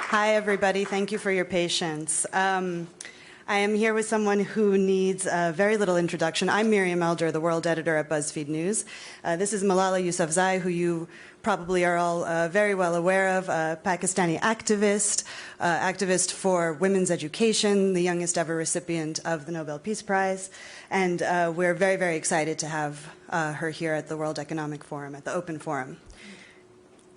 Hi, everybody. Thank you for your patience. I am here with someone who needs very little introduction. I'm Miriam Elder, the world editor at BuzzFeed News. This is Malala Yousafzai, who you probably are all very well aware of, a Pakistani activist for women's education, the youngest ever recipient of the Nobel Peace Prize. And we're very, very excited to have her here at the World Economic Forum, at the Open Forum.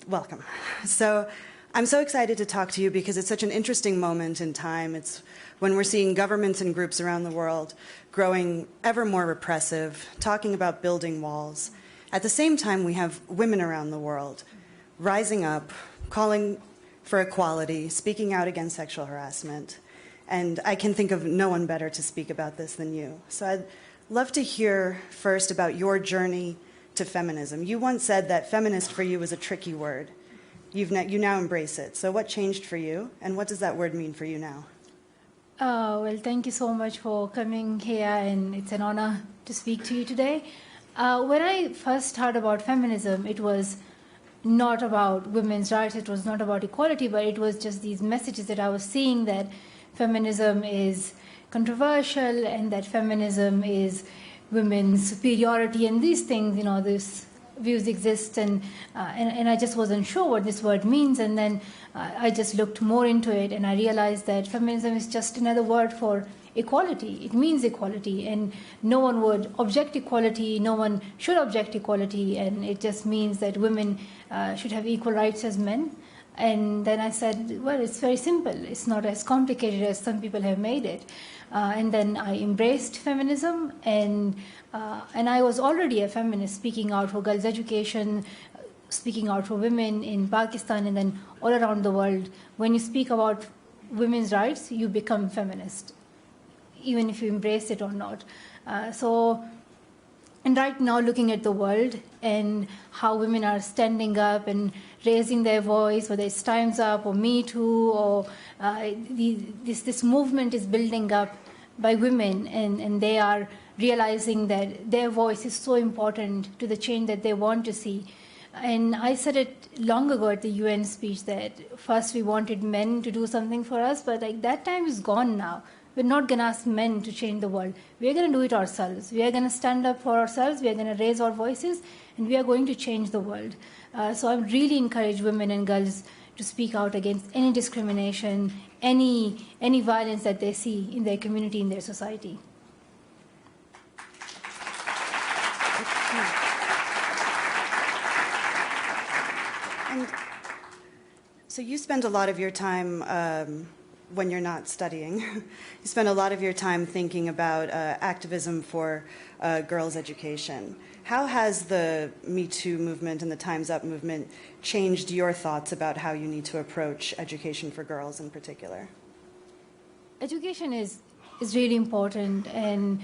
Welcome. So I'm so excited to talk to you because it's such an interesting moment in time. It's when we're seeing governments and groups around the world growing ever more repressive, talking about building walls. At the same time, we have women around the world rising up, calling for equality, speaking out against sexual harassment. And I can think of no one better to speak about this than you. So I'd love to hear first about your journey to feminism. You once said that feminist for you was a tricky word. You now embrace it. So what changed for you, and what does that word mean for you now? Well, thank you so much for coming here, and it's an honor to speak to you today. When I first heard about feminism, it was not about women's rights, it was not about equality, but it was just these messages that I was seeing that feminism is controversial and that feminism is women's superiority and these things, you know, these views exist, and I just wasn't sure what this word means. And then I just looked more into it, and I realized that feminism is just another word for equality. It means equality, and no one would object equality, no one should object equality, and it just means that women should have equal rights as men. And then I said, well, it's very simple. It's not as complicated as some people have made it. And then I embraced feminism, and I was already a feminist, speaking out for girls' education, speaking out for women in Pakistan, and then all around the world. When you speak about women's rights, you become feminist, even if you embrace it or not. And right now, looking at the world and how women are standing up and raising their voice, whether it's Time's Up or Me Too, or this movement is building up by women, and they are realizing that their voice is so important to the change that they want to see. And I said it long ago at the UN speech that first we wanted men to do something for us, but like that time is gone now. We're not going to ask men to change the world. We're going to do it ourselves. We are going to stand up for ourselves. We are going to raise our voices, and we are going to change the world. So I really encourage women and girls to speak out against any discrimination, any violence that they see in their community, in their society. And so you spend a lot of your time when you're not studying. You spend a lot of your time thinking about activism for girls' education. How has the Me Too movement and the Time's Up movement changed your thoughts about how you need to approach education for girls in particular? Education is really important, and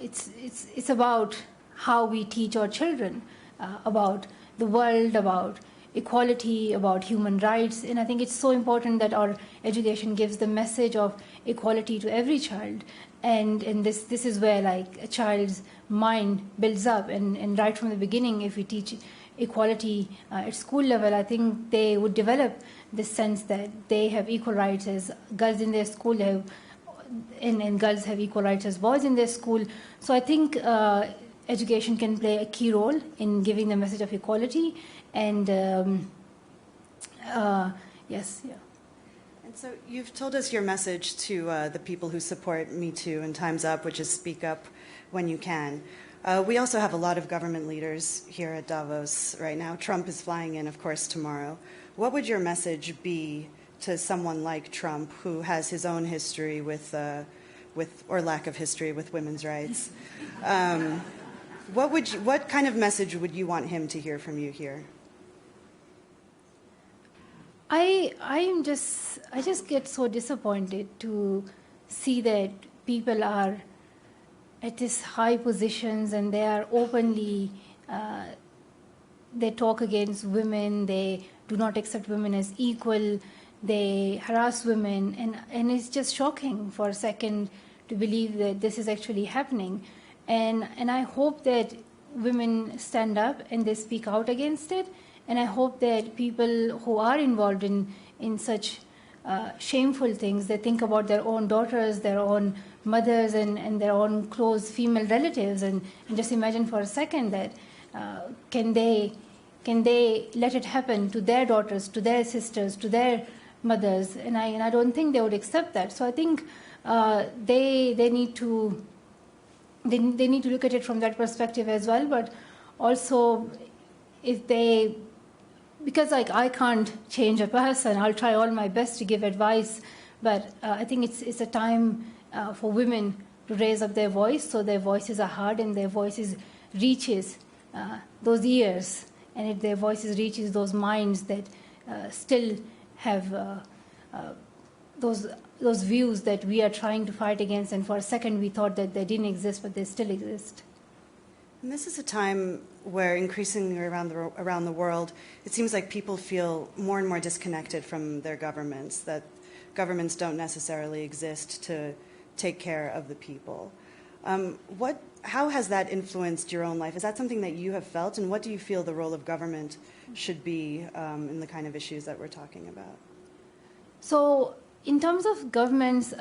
it's about how we teach our children about the world, about equality, about human rights. And I think it's so important that our education gives the message of equality to every child. And this is where like a child's mind builds up. And right from the beginning, if we teach equality at school level, I think they would develop this sense that they have equal rights as girls in their school, and girls have equal rights as boys in their school. So I think education can play a key role in giving the message of equality. And yes, yeah. And so you've told us your message to the people who support Me Too and Time's Up, which is speak up when you can. We also have a lot of government leaders here at Davos right now. Trump is flying in, of course, tomorrow. What would your message be to someone like Trump, who has his own history with or lack of history with women's rights? What kind of message would you want him to hear from you here? I just get so disappointed to see that people are at these high positions and they are openly, they talk against women, they do not accept women as equal, they harass women, and it's just shocking for a second to believe that this is actually happening. And I hope that women stand up and they speak out against it. And I hope that people who are involved in such shameful things. They think about their own daughters, their own mothers, and their own close female relatives. And just imagine for a second that can they let it happen to their daughters, to their sisters, to their mothers? And I don't think they would accept that. So I think they need to look at it from that perspective as well. But also, because I can't change a person, I'll try all my best to give advice. But I think it's a time for women to raise up their voice, so their voices are heard and their voices reaches those ears, and if their voices reaches those minds that still have those views that we are trying to fight against, and for a second we thought that they didn't exist, but they still exist. And this is a time where increasingly around the world, it seems like people feel more and more disconnected from their governments, that governments don't necessarily exist to take care of the people. How has that influenced your own life? Is that something that you have felt, and what do you feel the role of government should be in the kind of issues that we're talking about? So in terms of governments,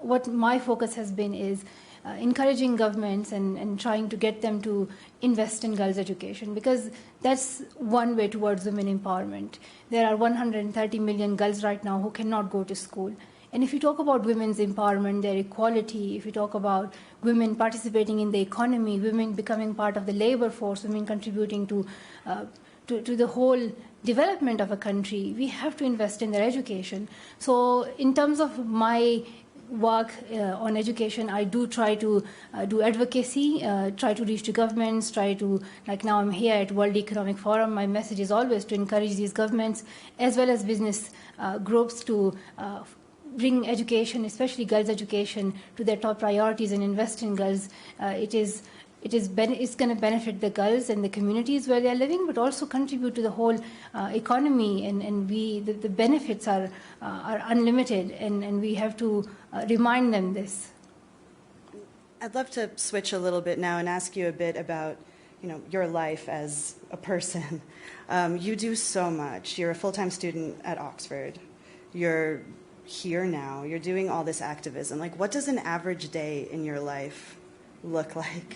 what my focus has been is encouraging governments and trying to get them to invest in girls' education, because that's one way towards women empowerment. There are 130 million girls right now who cannot go to school. And if you talk about women's empowerment, their equality, if you talk about women participating in the economy, women becoming part of the labor force, women contributing to the whole development of a country, we have to invest in their education. So in terms of my work on education, I do try to do advocacy, try to reach to governments, try to, like now I'm here at World Economic Forum, my message is always to encourage these governments as well as business groups to bring education, especially girls' education, to their top priorities and invest in girls. It's going to benefit the girls and the communities where they're living, but also contribute to the whole economy. And the benefits are unlimited, and we have to remind them this. I'd love to switch a little bit now and ask you a bit about, your life as a person. You do so much. You're a full-time student at Oxford. You're here now. You're doing all this activism. Like, what does an average day in your life look like?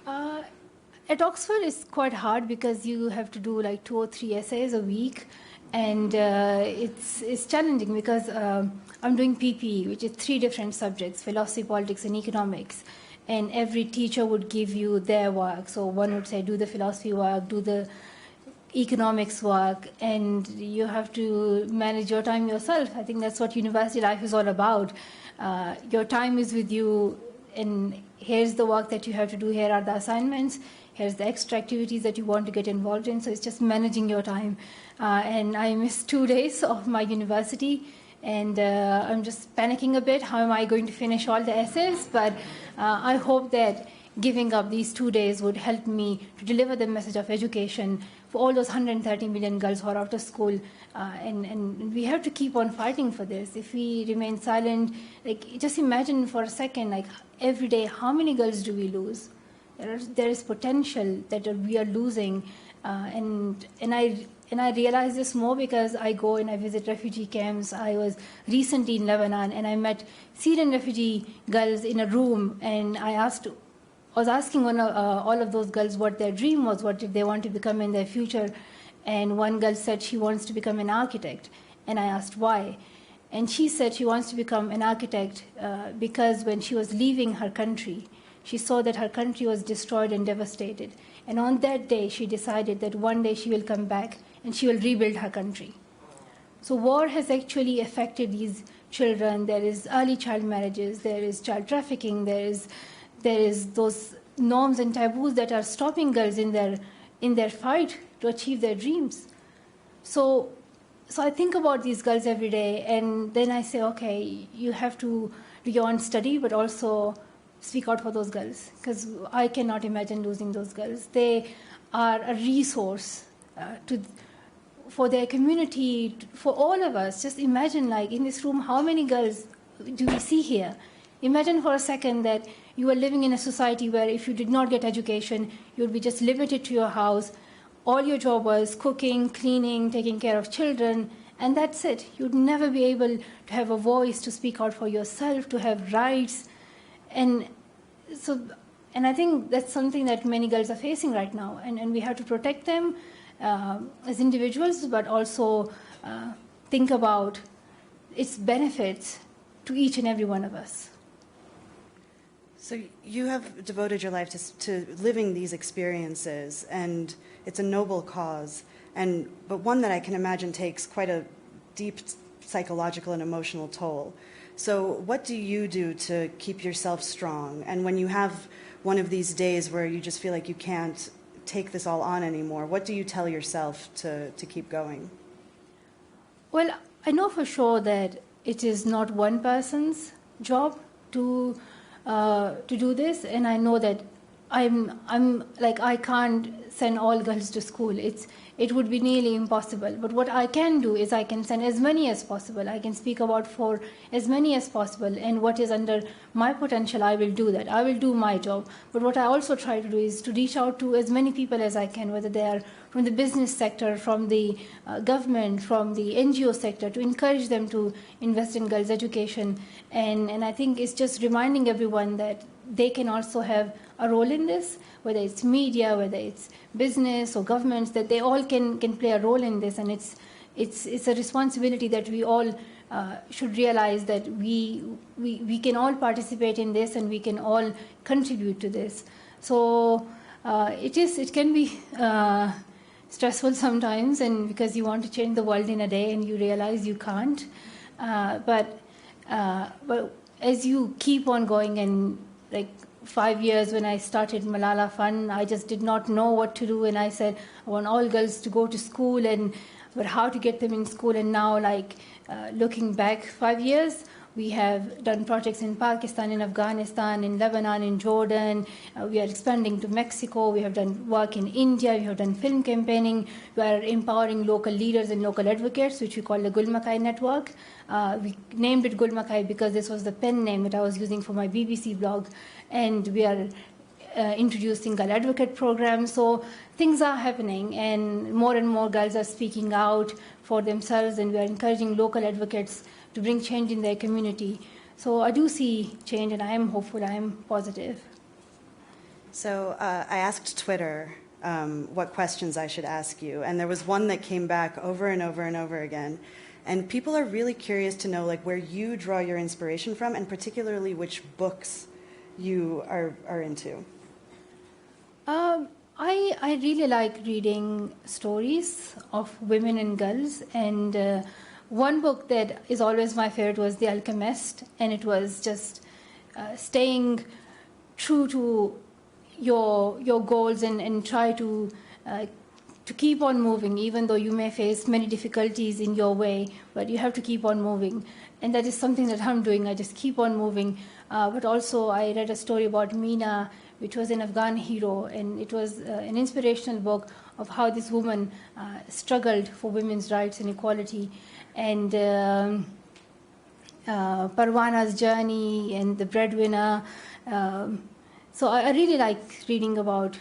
At Oxford, it's quite hard because you have to do like 2 or 3 essays a week, and it's challenging because I'm doing PPE, which is 3 different subjects: philosophy, politics, and economics. And every teacher would give you their work. So one would say, do the philosophy work, do the economics work, and you have to manage your time yourself. I think that's what university life is all about. Your time is with you, and here's the work that you have to do, here are the assignments, here's the extra activities that you want to get involved in. So it's just managing your time. And I missed 2 days of my university, and I'm just panicking a bit. How am I going to finish all the essays? But I hope that giving up these 2 days would help me to deliver the message of education for all those 130 million girls who are out of school. And we have to keep on fighting for this. If we remain silent, like, just imagine for a second, like, every day, how many girls do we lose? There is potential that we are losing. And I realize this more because I go and I visit refugee camps. I was recently in Lebanon, and I met Syrian refugee girls in a room, and I was asking all of those girls what their dream was, what did they want to become in their future. And one girl said she wants to become an architect. And I asked why. And she said she wants to become an architect because when she was leaving her country, she saw that her country was destroyed and devastated. And on that day, she decided that one day she will come back and she will rebuild her country. So war has actually affected these children. There is early child marriages, there is child trafficking, there is those norms and taboos that are stopping girls in their fight to achieve their dreams. So I think about these girls every day, and then I say, okay, you have to do your own study, but also speak out for those girls, because I cannot imagine losing those girls. They are a resource for their community, for all of us. Just imagine, like, in this room, how many girls do we see here? Imagine for a second that you are living in a society where if you did not get education, you would be just limited to your house. All your job was cooking, cleaning, taking care of children, and that's it. You'd never be able to have a voice, to speak out for yourself, to have rights. And I think that's something that many girls are facing right now, and we have to protect them as individuals, but also think about its benefits to each and every one of us. So you have devoted your life to living these experiences, and it's a noble cause, but one that I can imagine takes quite a deep psychological and emotional toll. So what do you do to keep yourself strong? And when you have one of these days where you just feel like you can't take this all on anymore, what do you tell yourself to keep going? Well, I know for sure that it is not one person's job to do this, and I know that I can't send all girls to school. It would be nearly impossible. But what I can do is I can send as many as possible. I can speak about for as many as possible, and what is under my potential, I will do that. I will do my job. But what I also try to do is to reach out to as many people as I can, whether they are from the business sector, from the government, from the NGO sector, to encourage them to invest in girls' education. And I think it's just reminding everyone that they can also have a role in this, whether it's media, whether it's business or governments, that they all can play a role in this. And it's a responsibility that we all should realize, that we can all participate in this, and we can all contribute to this. So it can be stressful sometimes, and because you want to change the world in a day and you realize you can't. But as you keep on going, and like 5 years when I started Malala Fund, I just did not know what to do, and I said I want all girls to go to school, but how to get them in school. And now, looking back 5 years, we have done projects in Pakistan, in Afghanistan, in Lebanon, in Jordan. We are expanding to Mexico. We have done work in India. We have done film campaigning. We are empowering local leaders and local advocates, which we call the Gul Makai Network. We named it Gul Makai because this was the pen name that I was using for my BBC blog. And we are introducing girl advocate programs. So things are happening, and more girls are speaking out for themselves, and we are encouraging local advocates to bring change in their community. So I do see change, and I am hopeful, I am positive. So I asked Twitter what questions I should ask you, and there was one that came back over and over and over again. And people are really curious to know where you draw your inspiration from, and particularly which books you are into. I really like reading stories of women and girls, and one book that is always my favorite was The Alchemist, and it was just staying true to your goals and try to keep on moving, even though you may face many difficulties in your way, but you have to keep on moving. And that is something that I'm doing. I just keep on moving. But also I read a story about Meena, which was an Afghan hero, and it was an inspirational book of how this woman struggled for women's rights and equality. And Parwana's journey and The Breadwinner. So I really like reading about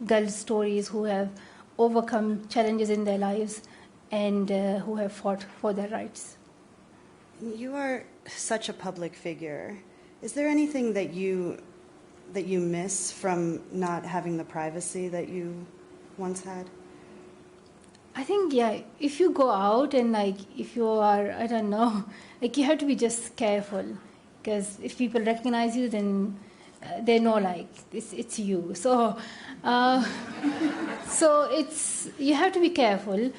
girls' stories who have overcome challenges in their lives and who have fought for their rights. You are such a public figure. Is there anything that you miss from not having the privacy that you once had? I think, yeah, if you go out and if you are, I don't know, you have to be just careful, because if people recognize you, then they know it's you. So you have to be careful.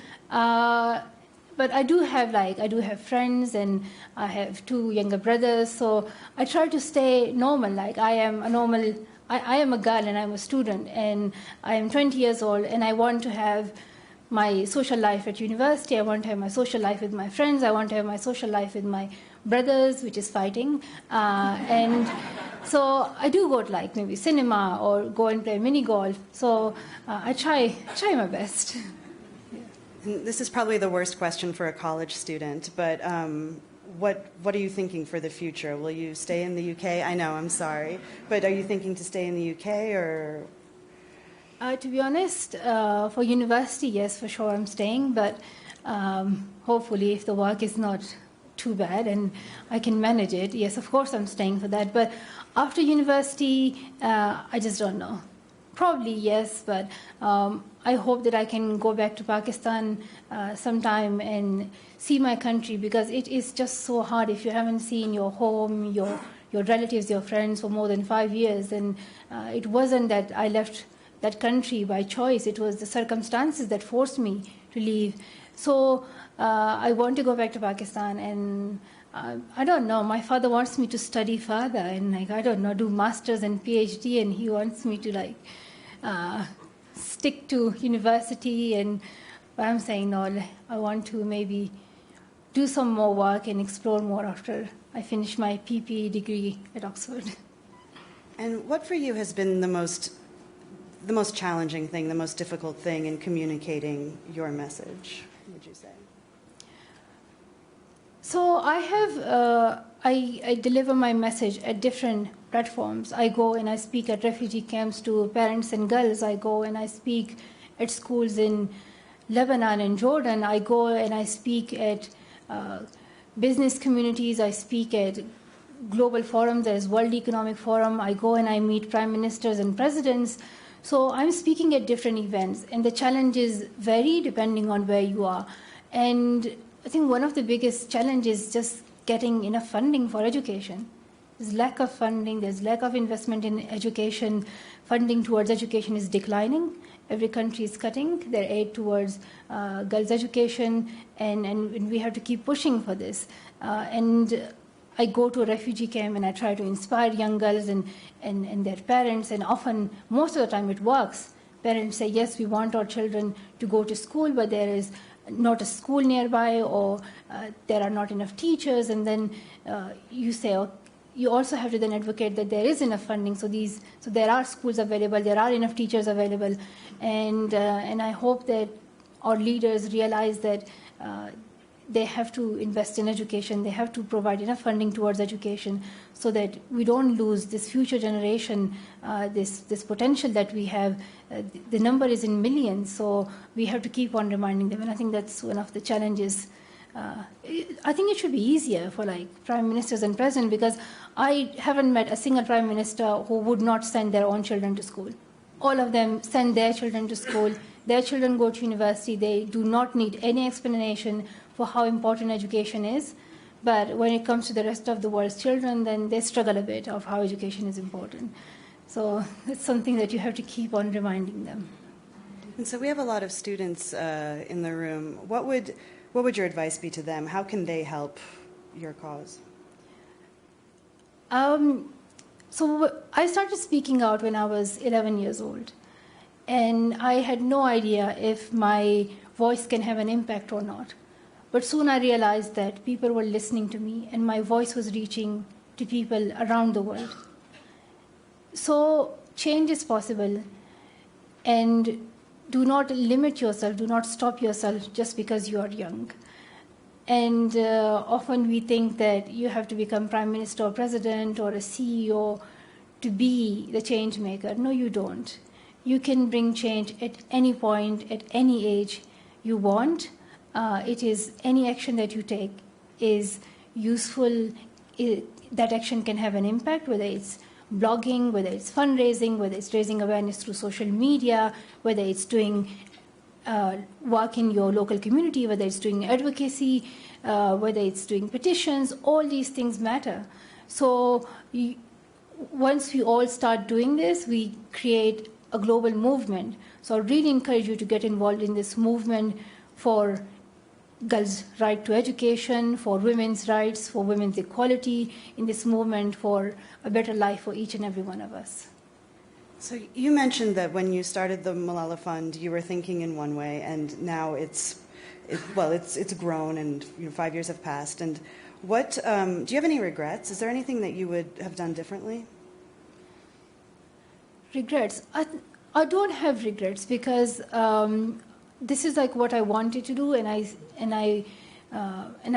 But I do have friends, and I have 2 younger brothers. So I try to stay normal. I am a girl, and I'm a student, and I am 20 years old, and I want to have my social life at university. I want to have my social life with my friends. I want to have my social life with my brothers, which is fighting. And so I do go to maybe cinema or go and play mini golf. So I try my best. This is probably the worst question for a college student, but what are you thinking for the future? Will you stay in the UK? I know, I'm sorry. But are you thinking to stay in the UK or? To be honest, for university, yes, for sure I'm staying. But hopefully, if the work is not too bad and I can manage it, yes, of course I'm staying for that. But after university, I just don't know. Probably yes, but I hope that I can go back to Pakistan sometime and see my country, because it is just so hard if you haven't seen your home, your relatives, your friends for more than 5 years. And it wasn't that I left that country by choice. It was the circumstances that forced me to leave. So I want to go back to Pakistan, and I don't know. My father wants me to study further and, like, I don't know, do masters and PhD, and he wants me to, like, stick to university. And I'm saying no. I want to maybe do some more work and explore more after I finish my PP degree at Oxford. And what for you has been the most challenging thing, the most difficult thing in communicating your message, would you say? So I have, I deliver my message at different platforms. I go and I speak at refugee camps to parents and girls. I go and I speak at schools in Lebanon and Jordan. I go and I speak at business communities. I speak at global forums. There's World Economic Forum. I go and I meet prime ministers and presidents. So I'm speaking at different events, and the challenges vary depending on where you are. And I think one of the biggest challenges is just getting enough funding for education. There's lack of funding, there's lack of investment in education. Funding towards education is declining. Every country is cutting their aid towards girls' education, and we have to keep pushing for this. And I go to a refugee camp and I try to inspire young girls and their parents, and often, most of the time, it works. Parents say, yes, we want our children to go to school, but there is not a school nearby, or there are not enough teachers, and then you say, oh, you also have to then advocate that there is enough funding, so there are schools available, there are enough teachers available, and I hope that our leaders realize that they have to invest in education, they have to provide enough funding towards education, so that we don't lose this future generation, this potential that we have. The number is in millions, so we have to keep on reminding them, and I think that's one of the challenges. I think it should be easier for, like, prime ministers and presidents, because I haven't met a single prime minister who would not send their own children to school. All of them send their children to school. Their children go to university. They do not need any explanation for how important education is. But when it comes to the rest of the world's children, then they struggle a bit of how education is important. So it's something that you have to keep on reminding them. And so we have a lot of students in the room. What would your advice be to them? How can they help your cause? So I started speaking out when I was 11 years old. And I had no idea if my voice can have an impact or not. But soon I realized that people were listening to me, and my voice was reaching to people around the world. So change is possible. And do not limit yourself, do not stop yourself just because you are young. And often we think that you have to become prime minister or president or a CEO to be the change maker. No, you don't. You can bring change at any point, at any age you want. It is any action that you take is useful. That action can have an impact, whether it's blogging, whether it's fundraising, whether it's raising awareness through social media, whether it's doing work in your local community, whether it's doing advocacy, whether it's doing petitions. All these things matter. So once we all start doing this, we create a global movement. So I really encourage you to get involved in this movement for girls' right to education, for women's rights, for women's equality, in this movement for a better life for each and every one of us. So you mentioned that when you started the Malala Fund, you were thinking in one way, and now it's grown, and 5 years have passed. And what do you have any regrets? Is there anything that you would have done differently? Regrets? I don't have regrets, because this is like what I wanted to do, and I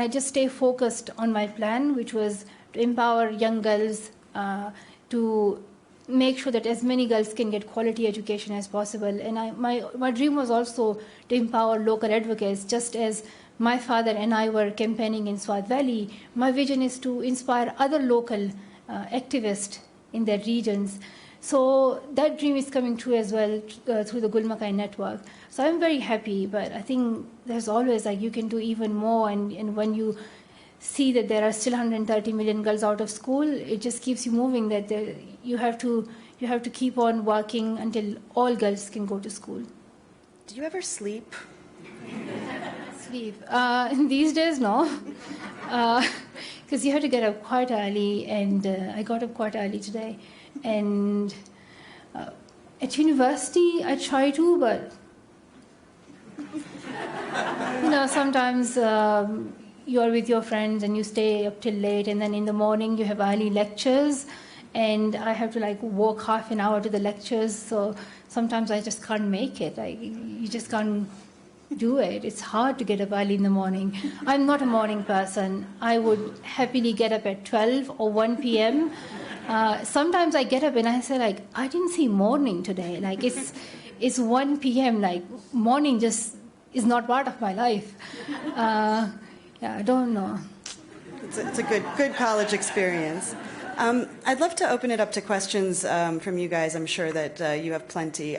just stay focused on my plan, which was to empower young girls to make sure that as many girls can get quality education as possible. And my dream was also to empower local advocates, just as my father and I were campaigning in Swat Valley. My vision is to inspire other local activists in their regions. So that dream is coming true as well through the Gul Makai network. So I'm very happy, but I think there's always, like, you can do even more. And when you see that there are still 130 million girls out of school, it just keeps you moving, that you have to keep on working until all girls can go to school. Do you ever sleep? Sleep? These days, no. Because you have to get up quite early, and I got up quite early today. And at university, I try to, but sometimes you are with your friends and you stay up till late, and then in the morning you have early lectures, and I have to walk half an hour to the lectures. So sometimes I just can't make it. You just can't do it. It's hard to get up early in the morning. I'm not a morning person. I would happily get up at 12 or 1 p.m. Sometimes I get up and I say, I didn't see morning today. It's 1 p.m. Morning just is not part of my life. I don't know. It's a good college experience. I'd love to open it up to questions from you guys. I'm sure that you have plenty.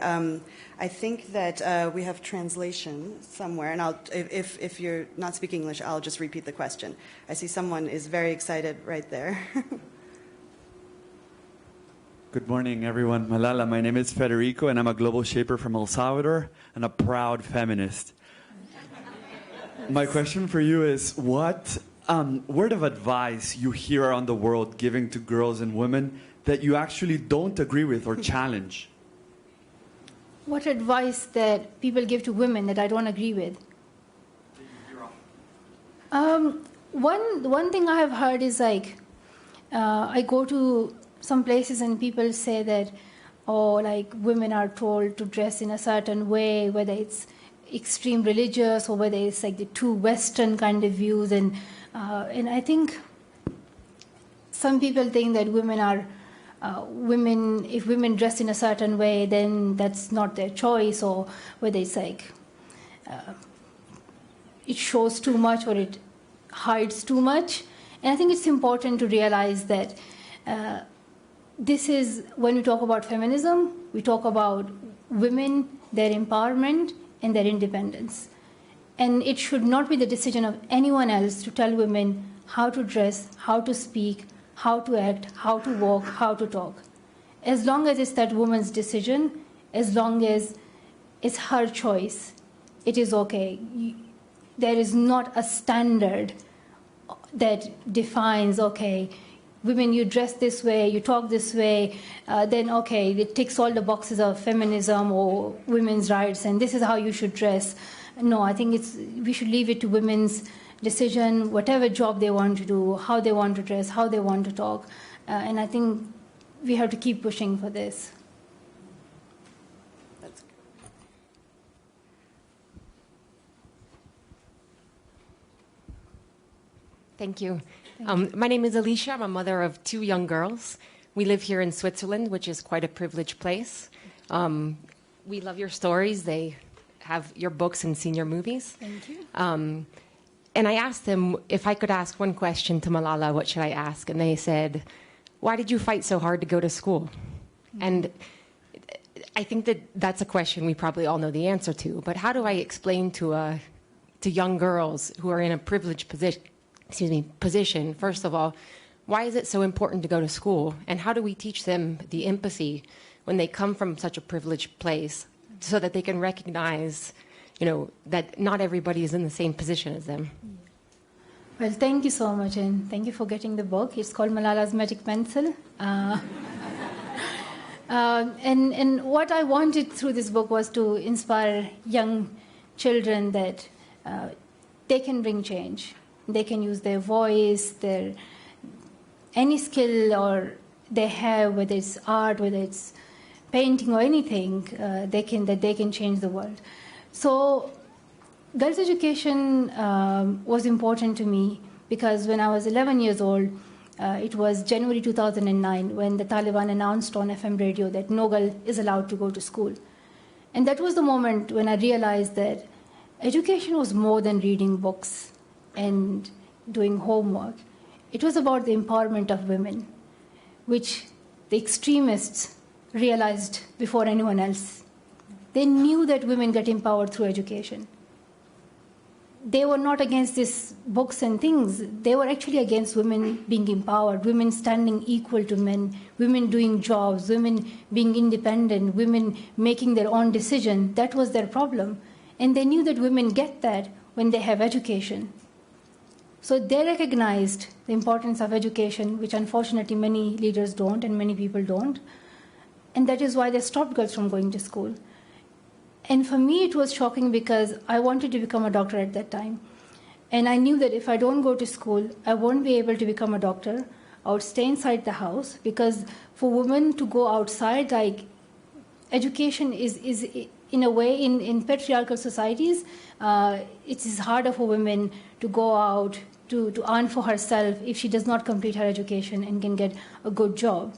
I think that we have translation somewhere, and if you're not speaking English, I'll just repeat the question. I see someone is very excited right there. Good morning, everyone. Malala, my name is Federico, and I'm a global shaper from El Salvador and a proud feminist. My question for you is, what word of advice you hear around the world giving to girls and women that you actually don't agree with or challenge? What advice that people give to women that I don't agree with? One thing I have heard is I go to some places and people say that, women are told to dress in a certain way, whether it's extreme religious or whether it's the too Western kind of views, and I think some people think that if women dress in a certain way, then that's not their choice, or whether it's it shows too much or it hides too much. And I think it's important to realize that this is, when we talk about feminism, we talk about women, their empowerment, and their independence. And it should not be the decision of anyone else to tell women how to dress, how to speak, how to act, how to walk, how to talk. As long as it's that woman's decision, as long as it's her choice, it is okay. There is not a standard that defines, okay, women, you dress this way, you talk this way, then okay, it ticks all the boxes of feminism or women's rights, and this is how you should dress. No, I think we should leave it to women's decision, whatever job they want to do, how they want to dress, how they want to talk. And I think we have to keep pushing for this. That's good. Thank you. My name is Alicia. I'm a mother of 2 young girls. We live here in Switzerland, which is quite a privileged place. We love your stories. They have your books and seen your movies. Thank you. And I asked them if I could ask one question to Malala, what should I ask? And they said, why did you fight so hard to go to school? Mm-hmm. And I think that that's a question we probably all know the answer to. But how do I explain to young girls who are in a privileged position, first of all, why is it so important to go to school? And how do we teach them the empathy when they come from such a privileged place so that they can recognize, that not everybody is in the same position as them? Well, thank you so much, and thank you for getting the book. It's called Malala's Magic Pencil. And what I wanted through this book was to inspire young children that they can bring change. They can use their voice, any skill or they have, whether it's art, whether it's painting or anything, they can change the world. So girls' education was important to me because when I was 11 years old, It was January 2009 when the Taliban announced on FM radio that no girl is allowed to go to school. And that was the moment when I realized that education was more than reading books and doing homework. It was about the empowerment of women, which the extremists realized before anyone else. They knew that women get empowered through education. They were not against these books and things. They were actually against women being empowered, women standing equal to men, women doing jobs, women being independent, women making their own decision. That was their problem. And they knew that women get that when they have education. So they recognized the importance of education, which unfortunately many leaders don't and many people don't. And that is why they stopped girls from going to school. And for me, it was shocking because I wanted to become a doctor at that time. And I knew that if I don't go to school, I won't be able to become a doctor. I would stay inside the house because for women to go outside, like education is in a way, in patriarchal societies, it is harder for women to go out, to earn for herself if she does not complete her education and can get a good job.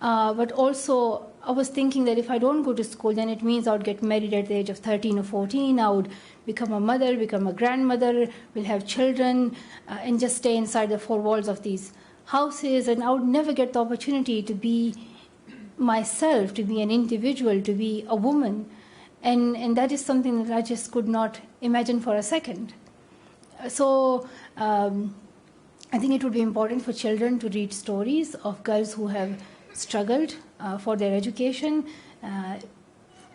But also, I was thinking that if I don't go to school, then it means I would get married at the age of 13 or 14. I would become a mother, become a grandmother, will have children, and just stay inside the four walls of these houses. And I would never get the opportunity to be myself, to be an individual, to be a woman. And that is something that I just could not imagine for a second. So I think it would be important for children to read stories of girls who have struggled for their education.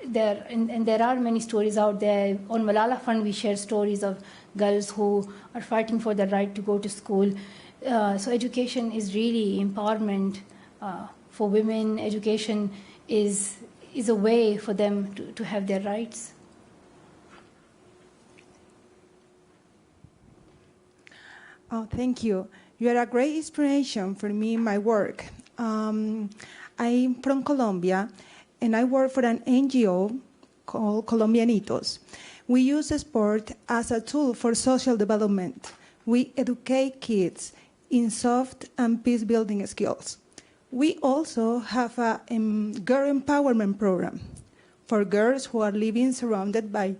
There are many stories out there. On Malala Fund, we share stories of girls who are fighting for the right to go to school. So education is really empowerment for women. Education is a way for them to have their rights. Oh, thank you. You are a great inspiration for me in my work. I'm from Colombia, and I work for an NGO called Colombianitos. We use sport as a tool for social development. We educate kids in soft and peace-building skills. We also have a girl empowerment program for girls who are living surrounded by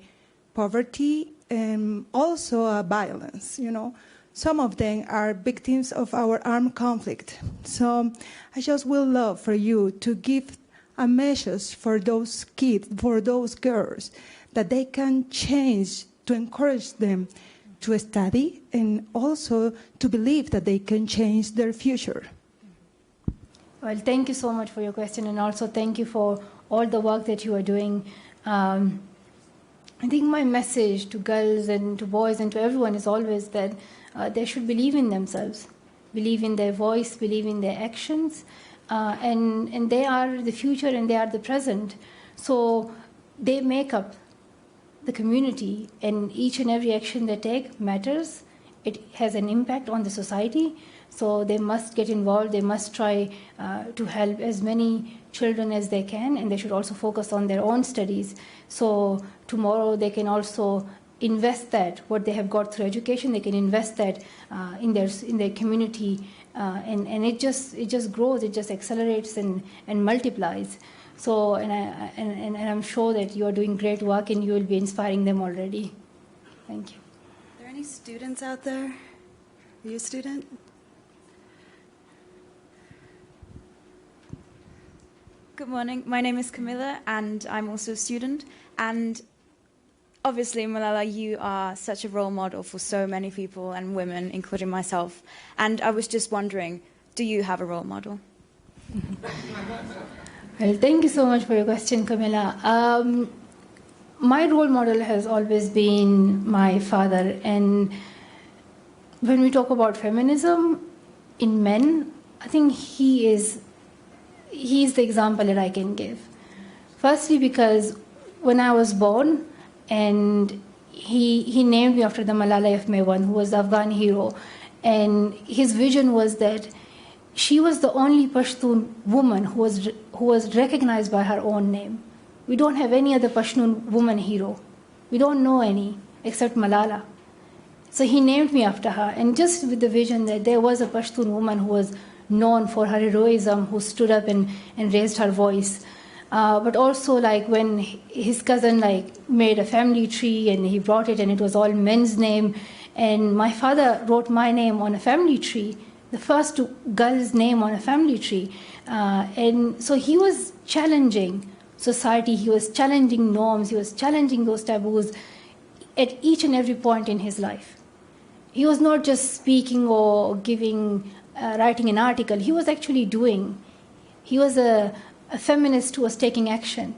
poverty and also violence, you know. Some of them are victims of our armed conflict. So I just would love for you to give a message for those kids, for those girls, that they can change, to encourage them to study and also to believe that they can change their future. Well, thank you so much for your question, and also thank you for all the work that you are doing. I think my message to girls and to boys and to everyone is always that they should believe in themselves, believe in their voice, believe in their actions, and they are the future and they are the present. So they make up the community, and each and every action they take matters. It has an impact on the society. So they must get involved. They must try to help as many children as they can, and they should also focus on their own studies. So tomorrow they can also invest that, what they have got through education, they can invest that in their community, and it just grows, it just accelerates and multiplies. So, and I'm sure that you are doing great work and you will be inspiring them already. Thank you. Are there any students out there? Are you a student? Good morning. My name is Camilla, and I'm also a student. And obviously, Malala, you are such a role model for so many people and women, including myself. And I was just wondering, do you have a role model? Well, thank you so much for your question, Camilla. My role model has always been my father. And when we talk about feminism in men, I think he is the example that I can give. Firstly, because when I was born, and he named me after the Malala Yousafzai, who was the Afghan hero, and his vision was that she was the only Pashtun woman who was recognized by her own name. We don't have any other Pashtun woman hero. We don't know any except Malala. So he named me after her, and just with the vision that there was a Pashtun woman who was known for her heroism, who stood up and raised her voice. But also, like, when his cousin made a family tree and he brought it and it was all men's name, and my father wrote my name on a family tree, the first girl's name on a family tree. And so he was challenging society, he was challenging norms, he was challenging those taboos at each and every point in his life. He was not just speaking or writing an article, he was actually doing. He was a feminist who was taking action.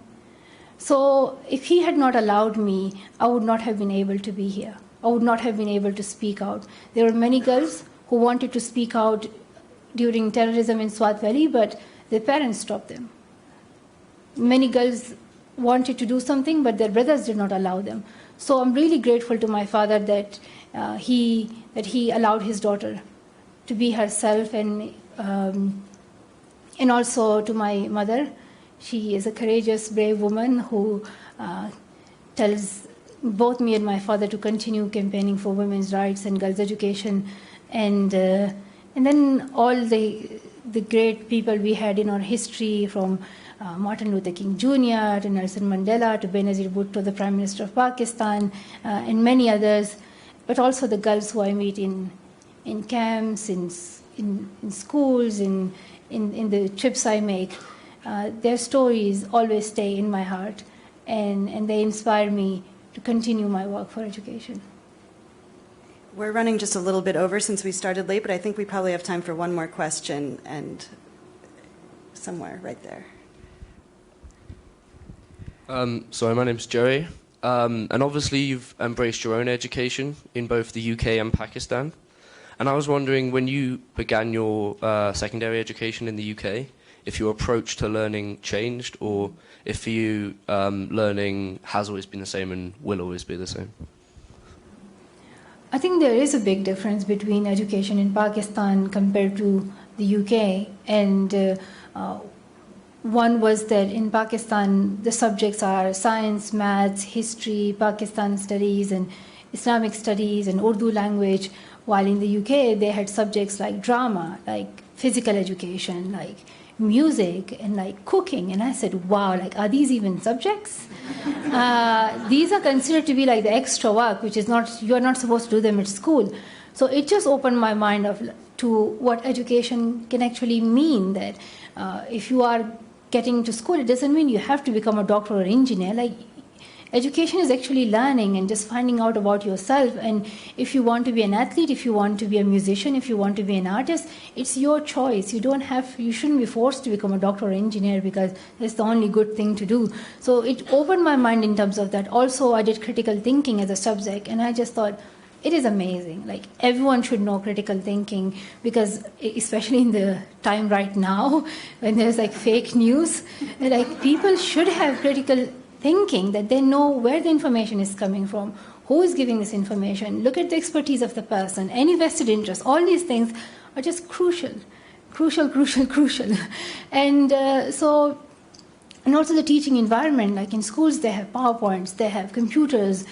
So if he had not allowed me, I would not have been able to be here. I would not have been able to speak out. There were many girls who wanted to speak out during terrorism in Swat Valley, but their parents stopped them. Many girls wanted to do something, but their brothers did not allow them. So I'm really grateful to my father that he allowed his daughter to be herself, and also to my mother. She is a courageous, brave woman who tells both me and my father to continue campaigning for women's rights and girls' education, and then all the great people we had in our history, from Martin Luther King Jr. to Nelson Mandela to Benazir Bhutto, the Prime Minister of Pakistan, and many others, but also the girls who I meet in camps, in schools, in the trips I make. Their stories always stay in my heart, and they inspire me to continue my work for education. We're running just a little bit over since we started late, but I think we probably have time for one more question, and somewhere right there. Sorry, my name's Joey, and obviously you've embraced your own education in both the UK and Pakistan. And I was wondering, when you began your secondary education in the UK, if your approach to learning changed, or if for you learning has always been the same and will always be the same? I think there is a big difference between education in Pakistan compared to the UK. And one was that in Pakistan, the subjects are science, maths, history, Pakistan studies, and Islamic studies, and Urdu language. While in the UK, they had subjects like drama, like physical education, like music, and like cooking. And I said, wow, like, are these even subjects? These are considered to be like the extra work, which is not, you're not supposed to do them at school. So it just opened my mind to what education can actually mean, that if you are getting to school, it doesn't mean you have to become a doctor or engineer. Like, education is actually learning and just finding out about yourself. And if you want to be an athlete, if you want to be a musician, if you want to be an artist, it's your choice. You shouldn't be forced to become a doctor or engineer because that's the only good thing to do. So it opened my mind in terms of that. Also, I did critical thinking as a subject, and I just thought, it is amazing. Like, everyone should know critical thinking, because especially in the time right now when there's like fake news, like, people should have critical thinking, that they know where the information is coming from, who is giving this information, look at the expertise of the person, any vested interest. All these things are just crucial. And and also the teaching environment, like in schools, they have PowerPoints, they have computers,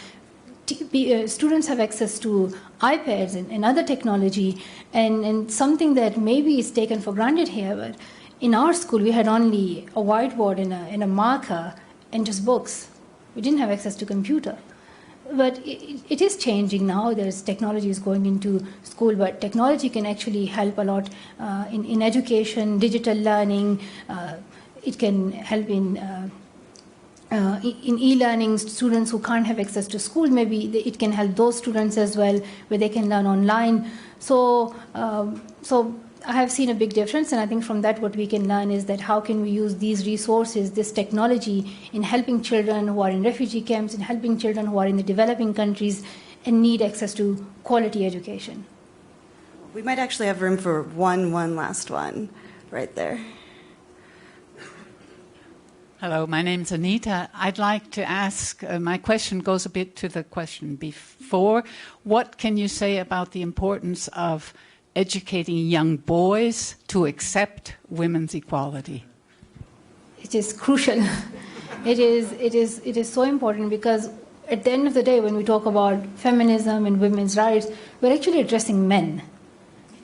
students have access to iPads and other technology, and something that maybe is taken for granted here, but in our school we had only a whiteboard and a marker and just books. We didn't have access to computer. But it is changing now. There's technology is going into school, but technology can actually help a lot in education, digital learning. It can help in e-learning. Students who can't have access to school, maybe it can help those students as well, where they can learn online. So I have seen a big difference, and I think from that what we can learn is that how can we use these resources, this technology, in helping children who are in refugee camps, in helping children who are in the developing countries and need access to quality education. We might actually have room for one last one right there. Hello, my name's Anita. I'd like to ask, my question goes a bit to the question before. What can you say about the importance of educating young boys to accept women's equality? It is crucial. It is so important, because at the end of the day, when we talk about feminism and women's rights, we're actually addressing men.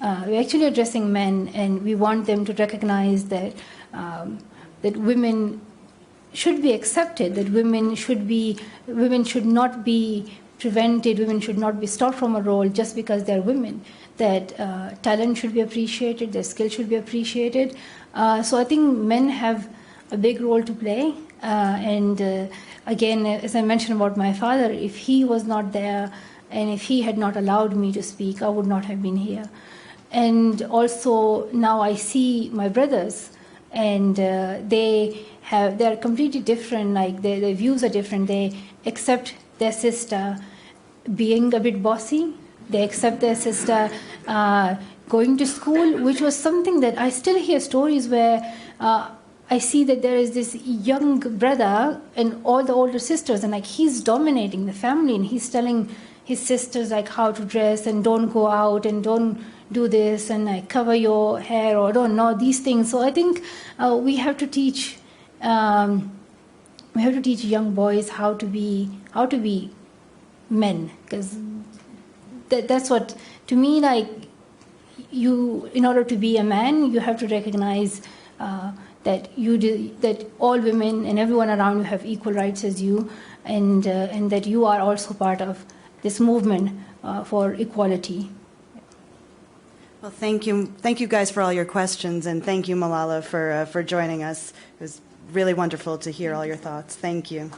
We're actually addressing men, and we want them to recognize that that women should be accepted, that women should not be prevented, women should not be stopped from a role just because they're women, that talent should be appreciated, their skill should be appreciated. So I think men have a big role to play. And again, as I mentioned about my father, if he was not there and if he had not allowed me to speak, I would not have been here. And also now I see my brothers, and they're completely different, like their views are different. They accept their sister being a bit bossy. They accept their sister going to school, which was something that I still hear stories where I see that there is this young brother and all the older sisters, and like he's dominating the family, and he's telling his sisters like how to dress and don't go out and don't do this and like cover your hair or don't know these things. So I think we have to teach young boys how to be men, because that's what, to me, like in order to be a man, you have to recognize that that all women and everyone around you have equal rights as you, and that you are also part of this movement for equality. Well, thank you guys for all your questions, and thank you, Malala, for joining us. It was really wonderful to hear all your thoughts. Thank you.